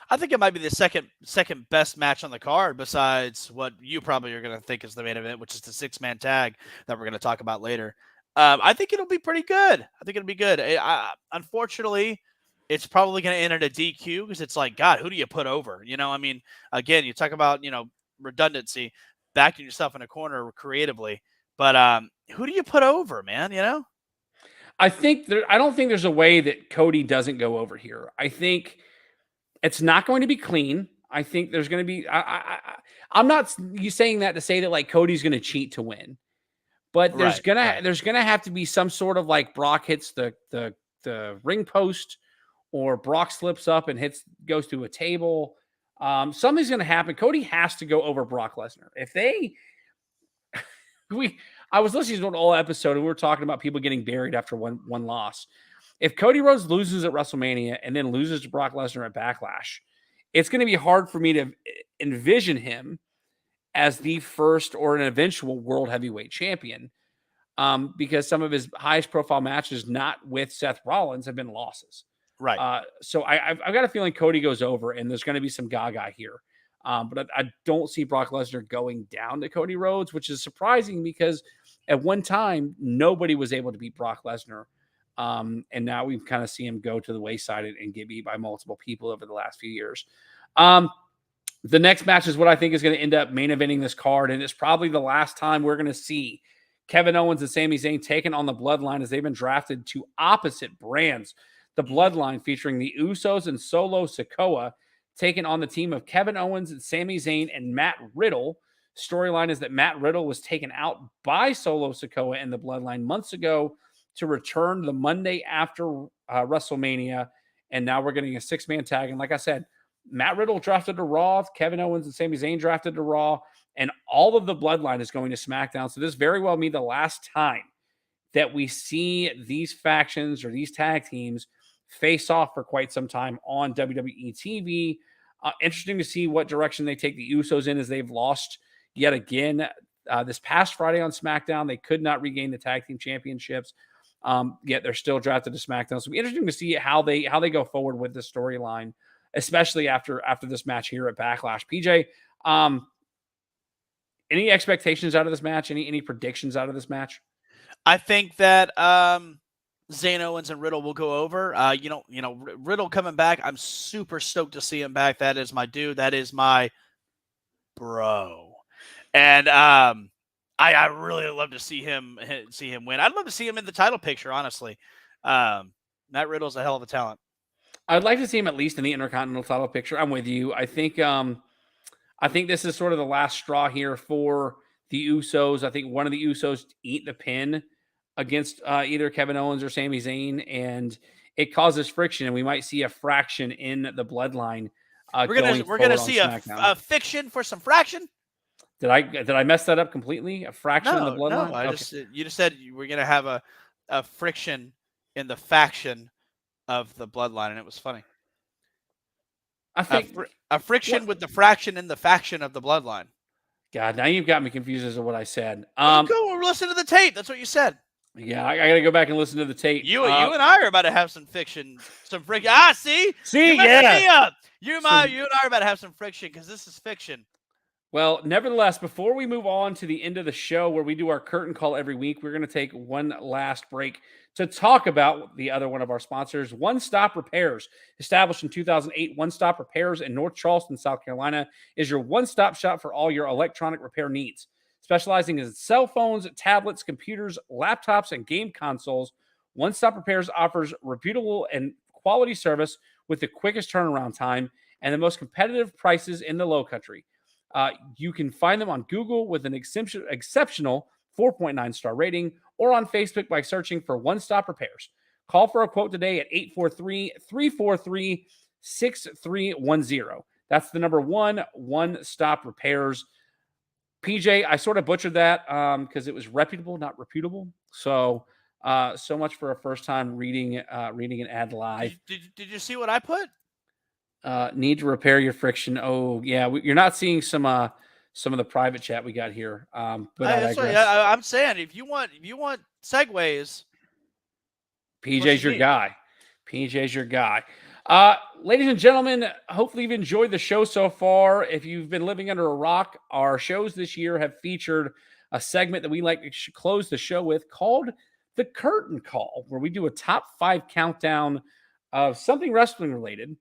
I think it might be the second best match on the card, besides what you probably are going to think is the main event, which is the 6-man tag that we're going to talk about later. I think it'll be pretty good. I think it'll be good. Unfortunately, it's probably going to end in a DQ because it's like, God, who do you put over? I mean, again, you talk about, redundancy, backing yourself in a corner creatively, but who do you put over, man? I don't think there's a way that Cody doesn't go over here. I think it's not going to be clean. I think there's going to be. I'm not you saying that to say that like Cody's going to cheat to win, but there's gonna have to be some sort of like Brock hits the ring post, or Brock slips up and goes to a table. Something's going to happen. Cody has to go over Brock Lesnar. I was listening to an old episode and we were talking about people getting buried after one loss. If Cody Rhodes loses at WrestleMania and then loses to Brock Lesnar at Backlash, it's going to be hard for me to envision him as the first or an eventual world heavyweight champion, because some of his highest profile matches, not with Seth Rollins, have been losses. Right. So I've got a feeling Cody goes over, and there's going to be some Gaga here. But I don't see Brock Lesnar going down to Cody Rhodes, which is surprising because at one time nobody was able to beat Brock Lesnar. And now we've kind of seen him go to the wayside and get beat by multiple people over the last few years. The next match is what I think is going to end up main eventing this card, and it's probably the last time we're going to see Kevin Owens and Sami Zayn taking on the Bloodline as they've been drafted to opposite brands. The Bloodline featuring the Usos and Solo Sikoa taking on the team of Kevin Owens and Sami Zayn and Matt Riddle. Storyline is that Matt Riddle was taken out by Solo Sikoa and the Bloodline months ago to return the Monday after WrestleMania, and now we're getting a 6-man tag. And like I said, Matt Riddle drafted to Raw, Kevin Owens and Sami Zayn drafted to Raw, and all of the Bloodline is going to SmackDown. So this very well may be the last time that we see these factions or these tag teams face off for quite some time on WWE TV. Interesting to see what direction they take the Usos in, as they've lost yet again. This past Friday on SmackDown, they could not regain the tag team championships. Yet they're still drafted to SmackDown. So it'll be interesting to see how they go forward with the storyline, especially after this match here at Backlash. PJ, any expectations out of this match? Any predictions out of this match? I think that Zayn Owens and Riddle will go over. Riddle coming back. I'm super stoked to see him back. That is my dude. That is my bro. And I really love to see him win. I'd love to see him in the title picture, honestly. Matt Riddle's a hell of a talent. I'd like to see him at least in the Intercontinental title picture. I'm with you. I think this is sort of the last straw here for the Usos. I think one of the Usos eat the pin against either Kevin Owens or Sami Zayn, and it causes friction, and we might see a fraction in the Bloodline. We're gonna see a fiction for some fraction. Did I mess that up completely? A fraction in the Bloodline? No, you just said we're gonna have a friction in the faction of the Bloodline, and it was funny. I think a friction with the fraction in the faction of the Bloodline. God, now you've got me confused as to what I said. Go listen to the tape. That's what you said. Yeah, I got to go back and listen to the tape. You and I are about to have some friction, some friction. See, yeah. Me up. You and I are about to have some friction because this is fiction. Well, nevertheless, before we move on to the end of the show where we do our curtain call every week, we're going to take one last break to talk about the other one of our sponsors, One Stop Repairs. Established in 2008, One Stop Repairs in North Charleston, South Carolina, is your one-stop shop for all your electronic repair needs. Specializing in cell phones, tablets, computers, laptops, and game consoles, One Stop Repairs offers reputable and quality service with the quickest turnaround time and the most competitive prices in the Low Country. You can find them on Google with an exceptional 4.9 star rating, or on Facebook by searching for One Stop Repairs. Call for a quote today at 843-343-6310. That's the number One Stop Repairs. PJ, I sort of butchered that because it was reputable, not reputable. So much for a first time reading an ad live. Did you see what I put? Need to repair your friction. Oh yeah, you're not seeing some of the private chat we got here. But I'm saying if you want segues, PJ's your guy. PJ's your guy. Ladies and gentlemen, hopefully you've enjoyed the show so far. If you've been living under a rock, our shows this year have featured a segment that we like to close the show with called The Curtain Call, where we do a top 5 countdown of something wrestling related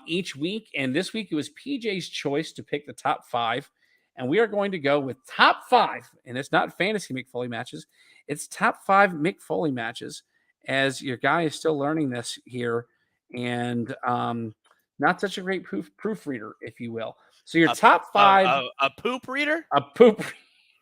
each week. And this week it was PJ's choice to pick the top 5. And we are going to go with top 5. And it's not fantasy Mick Foley matches. It's top 5 Mick Foley matches, as your guy is still learning this here. And not such a great proofreader, if you will. So your top 5. A poop reader? A poop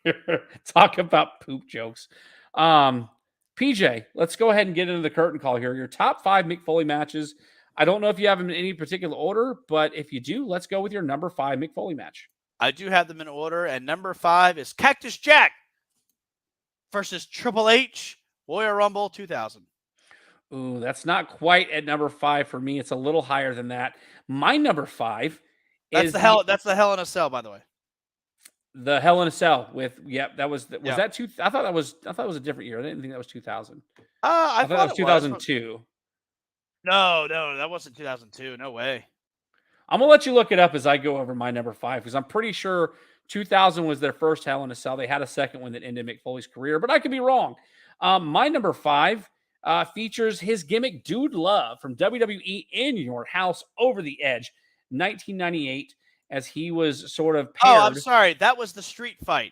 reader. Talk about poop jokes. PJ, let's go ahead and get into the curtain call here. Your top 5 Mick Foley matches. I don't know if you have them in any particular order, but if you do, let's go with your number 5 Mick Foley match. I do have them in order, and number 5 is Cactus Jack versus Triple H, Royal Rumble 2000. Ooh, that's not quite at number 5 for me. It's a little higher than that. My number 5 is that's the Hell in a Cell, by the way. The Hell in a Cell with that was that two? I thought it was a different year. I didn't think that was 2000. I thought it was 2002. No, that wasn't 2002. No way. I'm gonna let you look it up as I go over my number 5 because I'm pretty sure 2000 was their first Hell in a Cell. They had a second one that ended Mick Foley's career, but I could be wrong. My number 5 features his gimmick Dude Love from WWE In Your House Over the Edge, 1998, as he was sort of Oh, I'm paired. sorry. That was the street fight.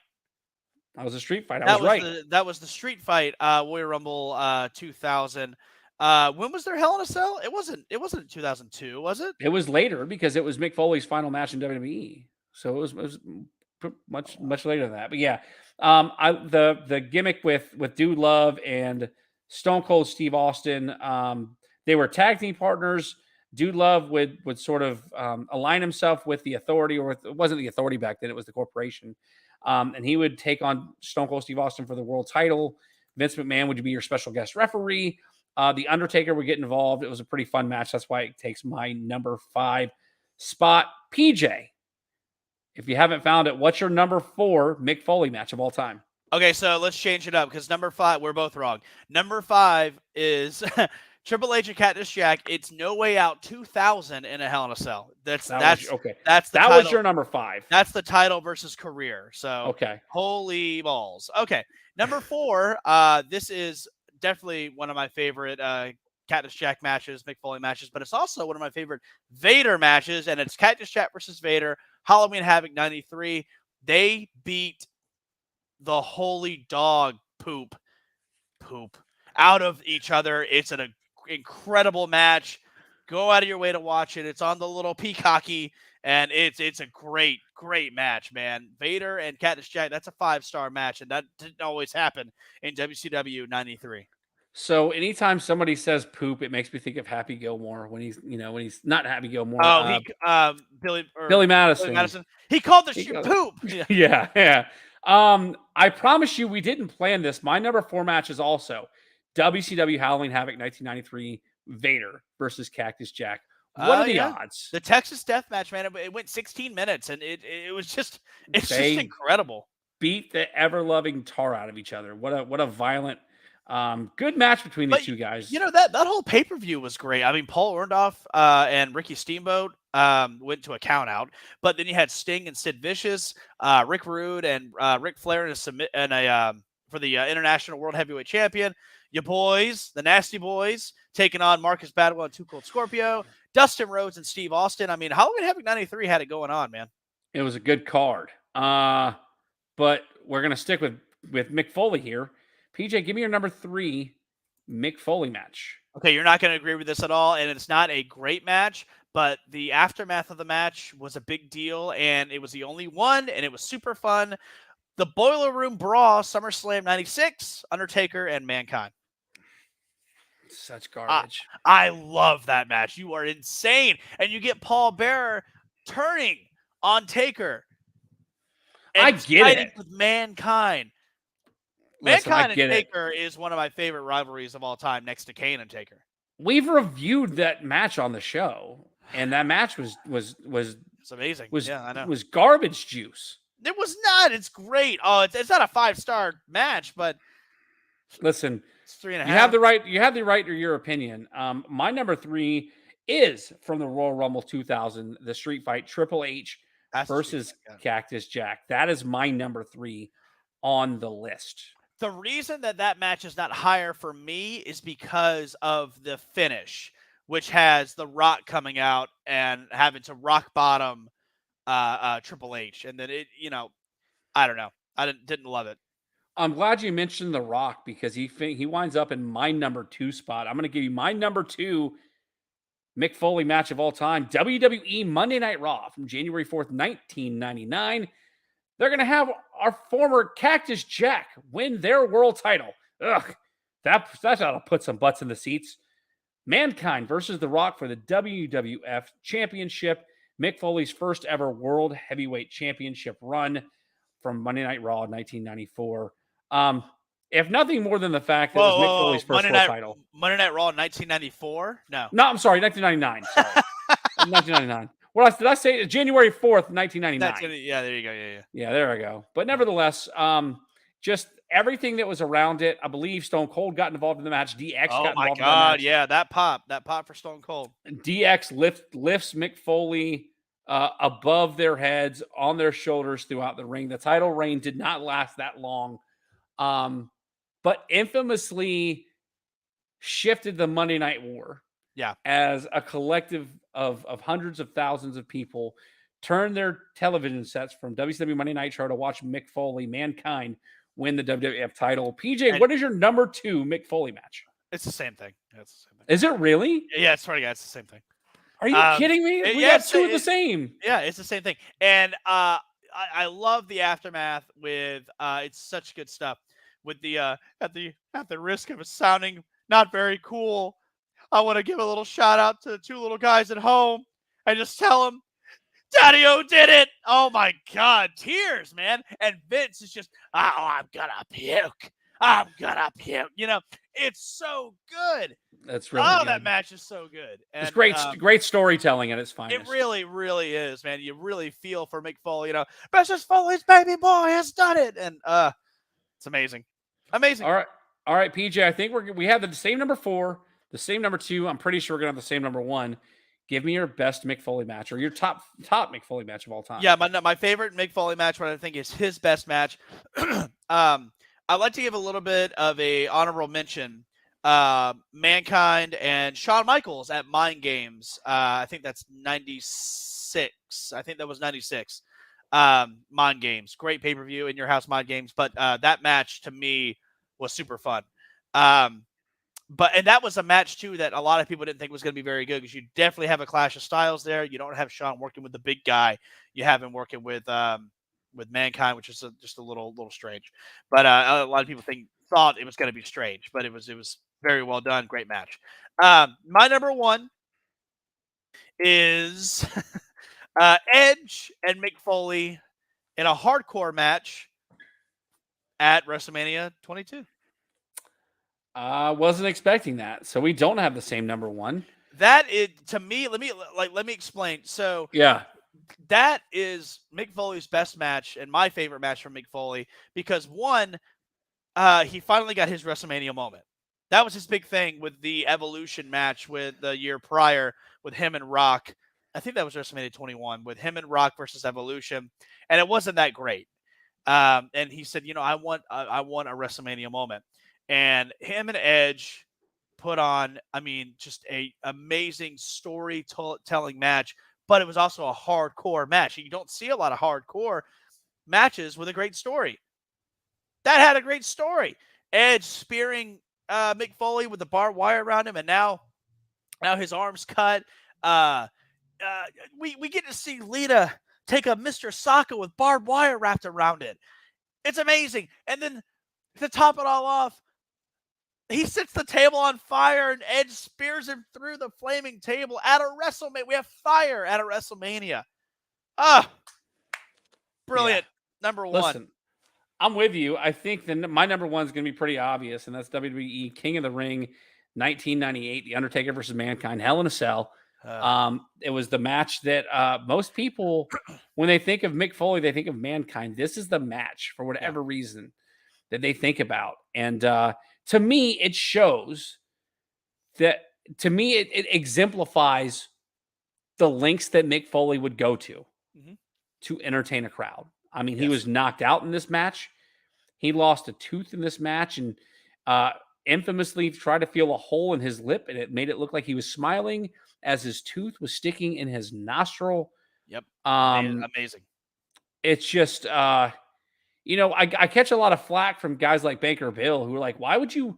That was a street fight. I was right. That was the street fight. Royal Rumble 2000. When was there Hell in a Cell? It wasn't 2002, was it? It was later because it was Mick Foley's final match in WWE. So it was much later than that. But yeah, the gimmick with Dude Love and Stone Cold Steve Austin, they were tag team partners. Dude Love would sort of align himself with the Authority, or it wasn't the Authority back then; it was the Corporation, and he would take on Stone Cold Steve Austin for the world title. Vince McMahon would be your special guest referee. The Undertaker would get involved. It was a pretty fun match. That's why it takes my number 5 spot. PJ, if you haven't found it, what's your number 4 Mick Foley match of all time? Okay, so let's change it up because number 5, we're both wrong. Number 5 is Triple H and Cactus Jack. It's No Way Out 2000 in a Hell in a Cell. That's okay. That's the that title. Was your number 5. That's the title versus career. So okay, holy balls. Okay, number 4. This is definitely one of my favorite Cactus Jack matches, Mick Foley matches, but it's also one of my favorite Vader matches, and it's Cactus Jack versus Vader, Halloween Havoc 93. They beat the holy dog poop out of each other. It's an incredible match. Go out of your way to watch it. It's on the little Peacocky, and it's a great match, man. Vader and Cactus Jack, that's a 5-star match, and that didn't always happen in WCW 93. So anytime somebody says poop, it makes me think of Happy Gilmore when he's not Happy Gilmore. Billy Madison. He called the shit poop. Yeah. I promise you, we didn't plan this. My number 4 match is also WCW Halloween Havoc 1993 Vader versus Cactus Jack. What are the odds? The Texas Death Match, man. It went 16 minutes, and it was just just incredible. Beat the ever loving tar out of each other. What a violent. Good match between the two guys. You know, that whole pay-per-view was great. I mean, Paul Orndorff and Ricky Steamboat went to a count out, but then you had Sting and Sid Vicious, Rick Rude and Ric Flair for the International World Heavyweight Champion. Your boys, the Nasty Boys, taking on Marcus Badwell and Too Cold Scorpio, Dustin Rhodes and Steve Austin. I mean, Halloween Havoc 93 had it going on, man. It was a good card. But we're gonna stick with Mick Foley here. PJ, give me your number 3 Mick Foley match. Okay, you're not going to agree with this at all, and it's not a great match, but the aftermath of the match was a big deal, and it was the only one, and it was super fun. The Boiler Room Brawl, SummerSlam 96, Undertaker and Mankind. Such garbage. I love that match. You are insane. And you get Paul Bearer turning on Taker. I get it. With Mankind. Mankind and Taker is one of my favorite rivalries of all time, next to Kane and Taker. We've reviewed that match on the show, and that match was it's amazing. I know. Was garbage juice. It was not. It's great. Oh, it's not a 5-star match, but listen, it's 3.5. You have the right to your opinion. My number 3 is from the Royal Rumble 2000, the street fight Triple H versus Cactus Jack. That is my number 3 on the list. The reason that match is not higher for me is because of the finish, which has The Rock coming out and having to rock bottom Triple H. And then I don't know. I didn't love it. I'm glad you mentioned The Rock because he winds up in my number 2 spot. I'm going to give you my number 2 Mick Foley match of all time. WWE Monday Night Raw from January 4th, 1999. They're going to have our former Cactus Jack win their world title. Ugh, that ought to put some butts in the seats. Mankind versus The Rock for the WWF Championship. Mick Foley's first ever World Heavyweight Championship run from Monday Night Raw 1994. If nothing more than the fact that it was Mick Foley's first world title. Monday Night Raw 1994? No, I'm sorry, 1999. Sorry. 1999. What did I say? January 4th, 1999. Yeah, there you go. Yeah, there I go. But nevertheless, just everything that was around it. I believe Stone Cold got involved in the match. DX Oh got my involved in the God. match. Yeah. That pop for Stone Cold. DX lifts Mick Foley above their heads, on their shoulders throughout the ring. The title reign did not last that long, but infamously shifted the Monday Night War. Yeah. As a collective of hundreds of thousands of people turned their television sets from WCW Monday Night Show to watch Mick Foley, Mankind, win the WWF title. PJ, And- what is your number 2 Mick Foley match? It's the same thing. It's the same thing. Is it really? Yeah, it's funny, guys. It's the same thing. Are you kidding me? We yeah, got 2 of the same. Yeah, it's the same thing. And I love the aftermath with it's such good stuff. With the at the risk of it sounding not very cool, I want to give a little shout out to the 2 little guys at home and just tell them, Daddy-O did it. Oh my God, tears, man. And Vince is just, oh, I'm gonna puke. I'm gonna puke. You know, it's so good. That's really Oh, good. that match is so good. And, It's great storytelling at its finest. It really, really is, man. You really feel for Mick Foley. You know, Precious Foley's baby boy has done it, and it's amazing, amazing. All right, PJ. I think we have the same number 4, the same number 2. I'm pretty sure we're gonna have the same number 1. Give me your best Mick Foley match, or your top Mick Foley match of all time. Yeah, my favorite Mick Foley match, what I think is his best match. I'd like to give a little bit of a honorable mention. Mankind and Shawn Michaels at Mind Games. I think that's 96. I think that was 96. Mind Games. Great pay-per-view in your house, Mind Games. But that match to me was super fun. And that was a match too that a lot of people didn't think was going to be very good, because you definitely have a clash of styles there. You don't have Shawn working with the big guy. You have him working with Mankind, which is just a little strange. But a lot of people thought it was going to be strange, but it was very well done. Great match. My number 1 is Edge and Mick Foley in a hardcore match at WrestleMania 22. I wasn't expecting that, so we don't have the same number 1. That is, to me, let me explain. So yeah, that is Mick Foley's best match and my favorite match from Mick Foley, because one, he finally got his WrestleMania moment. That was his big thing with the Evolution match with the year prior with him and Rock. I think that was WrestleMania 21 with him and Rock versus Evolution, and it wasn't that great. And he said, I want a WrestleMania moment, and him and Edge put on, just a amazing storytelling match, but it was also a hardcore match. You don't see a lot of hardcore matches with a great story. That had a great story. Edge spearing Mick Foley with the barbed wire around him, and now his arm's cut. We get to see Lita take a Mr. Saka with barbed wire wrapped around it. It's amazing. And then to top it all off, he sets the table on fire, and Edge spears him through the flaming table at a WrestleMania. We have fire at a WrestleMania. Brilliant. Yeah. Number 1. Listen, I'm with you. I think my number 1 is going to be pretty obvious, and that's WWE King of the Ring 1998, The Undertaker versus Mankind, Hell in a Cell. It was the match that most people, when they think of Mick Foley, they think of Mankind. This is the match, for whatever reason, that they think about. And to me, it shows that, to me, it exemplifies the lengths that Mick Foley would go to entertain a crowd. He was knocked out in this match. He lost a tooth in this match, and infamously tried to feel a hole in his lip, and it made it look like he was smiling as his tooth was sticking in his nostril. Yep. Amazing. It's just, I catch a lot of flack from guys like Banker Bill, who are like, why would you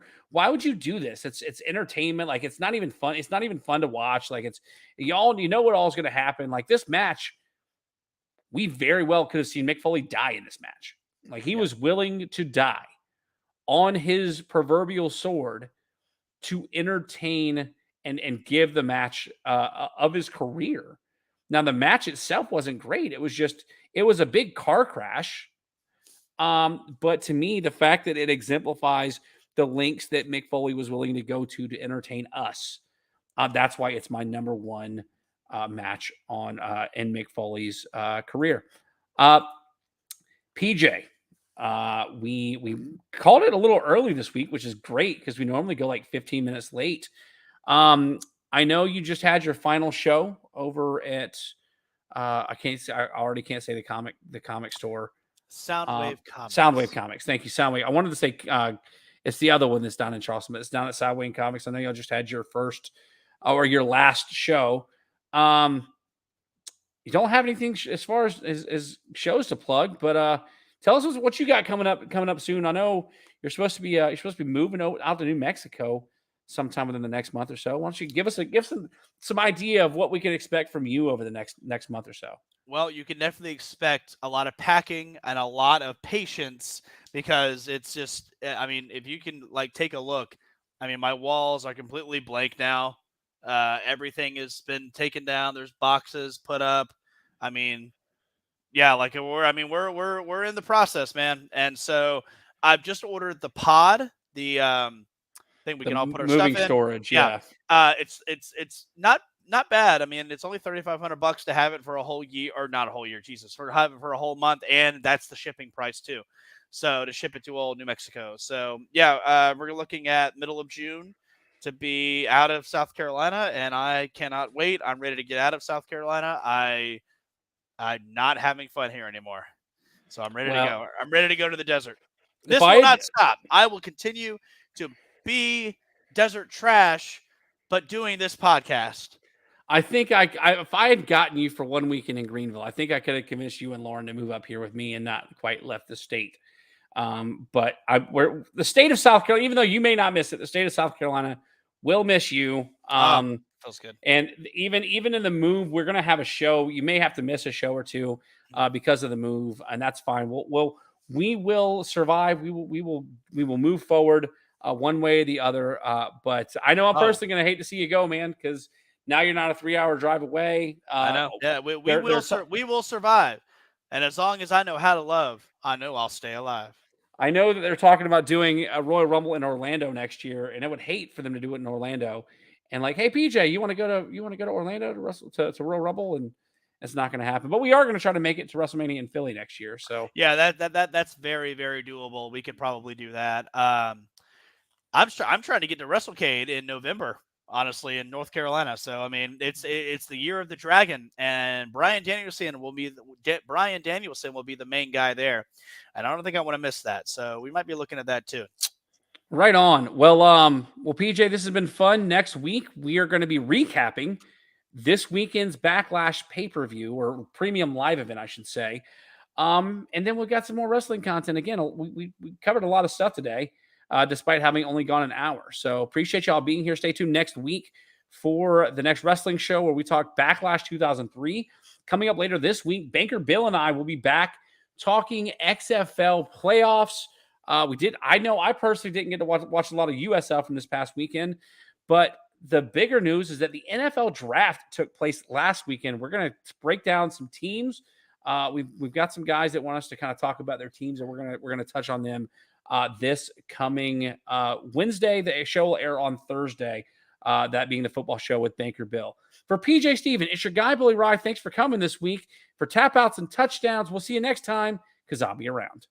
do this? It's entertainment. Like, it's not even fun. It's not even fun to watch. Like, it's what all's going to happen. Like, this match, we very well could have seen Mick Foley die in this match. Like, he was willing to die on his proverbial sword to entertain and give the match of his career. Now, the match itself wasn't great. It was a big car crash. But to me, the fact that it exemplifies the lengths that Mick Foley was willing to go to entertain us, that's why it's my number 1 match in Mick Foley's career. PJ, We called it a little early this week, which is great because we normally go like 15 minutes late. I know you just had your final show over at I can't say I already can't say the comic store. Soundwave Comics. Soundwave Comics. Thank you, Soundwave. I wanted to say it's the other one that's down in Charleston, but it's down at Soundwave Comics. I know y'all just had your first or your last show. You don't have anything as far as shows to plug, but tell us what you got coming up soon. I know you're supposed to be moving out to New Mexico sometime within the next month or so. Why don't you give some idea of what we can expect from you over the next month or so? Well, you can definitely expect a lot of packing and a lot of patience because it's just, I mean, if you can like take a look, I mean, my walls are completely blank now. Everything has been taken down. There's boxes put up. I mean, yeah, like we're in the process, man. And so I've just ordered the pod, the thing we can all put our stuff moving in. storage. Yeah. Yeah. It's not bad. I mean, it's only $3,500 to have it for a whole year, or not a whole year, Jesus, for have it for a whole month, and that's the shipping price too. So to ship it to old New Mexico. So yeah, we're looking at middle of June to be out of South Carolina, and I cannot wait. I'm ready to get out of South Carolina. I'm not having fun here anymore. So I'm ready to go. I'm ready to go to the desert. This will not stop. I will continue to be desert trash, but doing this podcast. I think if I had gotten you for 1 weekend in Greenville, I think I could have convinced you and Lauren to move up here with me and not quite left the state. But we're the state of South Carolina, even though you may not miss it, the state of South Carolina will miss you. Feels good. And even in the move, we're gonna have a show. You may have to miss a show or two because of the move, and that's fine. We will survive. We will move forward one way or the other. But I know I'm personally gonna hate to see you go, man, because now you're not a 3-hour drive away. I know. Yeah, we will survive. And as long as I know how to love, I know I'll stay alive. I know that they're talking about doing a Royal Rumble in Orlando next year, and I would hate for them to do it in Orlando. And like, hey PJ, you want to go to Orlando to wrestle to Royal Rumble, and it's not going to happen. But we are going to try to make it to WrestleMania in Philly next year. So yeah, that's very, very doable. We could probably do that. I'm trying to get to WrestleCade in November, honestly, in North Carolina. So I mean, it's the year of the dragon, and Bryan Danielson will be the main guy there, and I don't think I want to miss that. So we might be looking at that too. Right on. Well, PJ, this has been fun. Next week we are going to be recapping this weekend's Backlash pay-per-view, or premium live event, I should say. And then we've got some more wrestling content. Again, we covered a lot of stuff today. Despite having only gone an hour. So appreciate y'all being here. Stay tuned next week for the next wrestling show where we talk Backlash 2003. Coming up later this week, Banker Bill and I will be back talking XFL playoffs. I know I personally didn't get to watch a lot of USL from this past weekend, but the bigger news is that the NFL draft took place last weekend. We're going to break down some teams. We've got some guys that want us to kind of talk about their teams, and we're going to touch on them this coming Wednesday. The show will air on Thursday, that being the football show with Banker Bill. For PJ Steven, it's your guy, Billy Rye. Thanks for coming this week. For Tap Outs and Touchdowns, we'll see you next time because I'll be around.